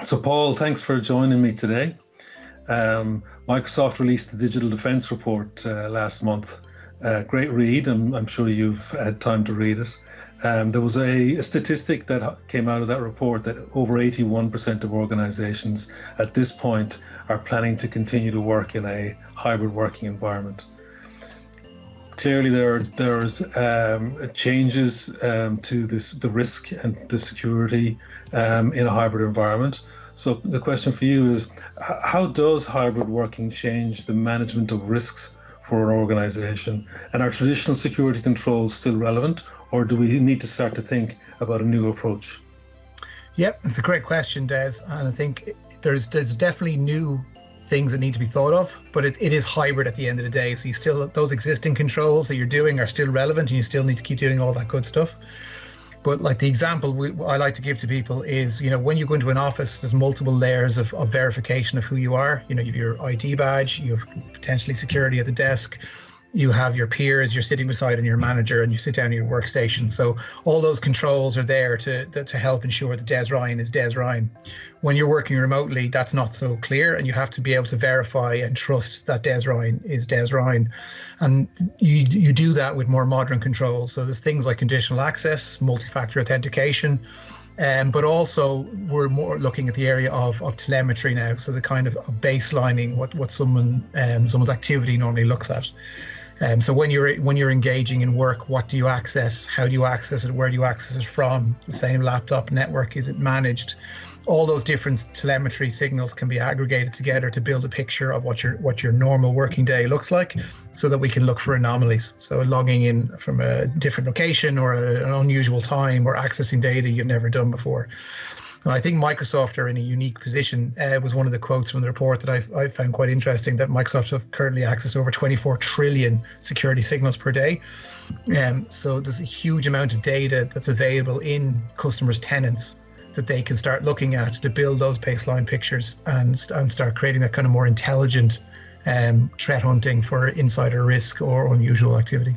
So, Paul, thanks for joining me today. Microsoft released the Digital Defense Report last month. Great read. I'm sure you've had time to read it. There was a statistic that came out of that report that over 81% of organizations at this point are planning to continue to work in a hybrid working environment. Clearly, there's changes to the risk and the security in a hybrid environment. So the question for you is, how does hybrid working change the management of risks for an organization? And are traditional security controls still relevant, or do we need to start to think about a new approach? Yep, it's a great question, Des. And I think there's definitely new things that need to be thought of, but it is hybrid at the end of the day. So you still, those existing controls that you're doing are still relevant, and you still need to keep doing all that good stuff. But like the example I like to give to people is, when you go into an office, there's multiple layers of verification of who you are. You have your ID badge, you have potentially security at the desk, you have your peers you're sitting beside and your manager, and you sit down at your workstation. So all those controls are there to help ensure that Des Ryan is Des Ryan. When you're working remotely, that's not so clear, and you have to be able to verify and trust that Des Ryan is Des Ryan. And you do that with more modern controls. So there's things like conditional access, multi-factor authentication, but also we're more looking at the area of telemetry now. So the kind of baselining what someone's activity normally looks at. So when you're engaging in work, what do you access? How do you access it? Where do you access it from? The same laptop network, is it managed? All those different telemetry signals can be aggregated together to build a picture of what your normal working day looks like, so that we can look for anomalies. So logging in from a different location or an unusual time, or accessing data you've never done before. And I think Microsoft are in a unique position. It was one of the quotes from the report that I found quite interesting, that Microsoft have currently accessed over 24 trillion security signals per day. So there's a huge amount of data that's available in customers' tenants that they can start looking at to build those baseline pictures and start creating that kind of more intelligent threat hunting for insider risk or unusual activity.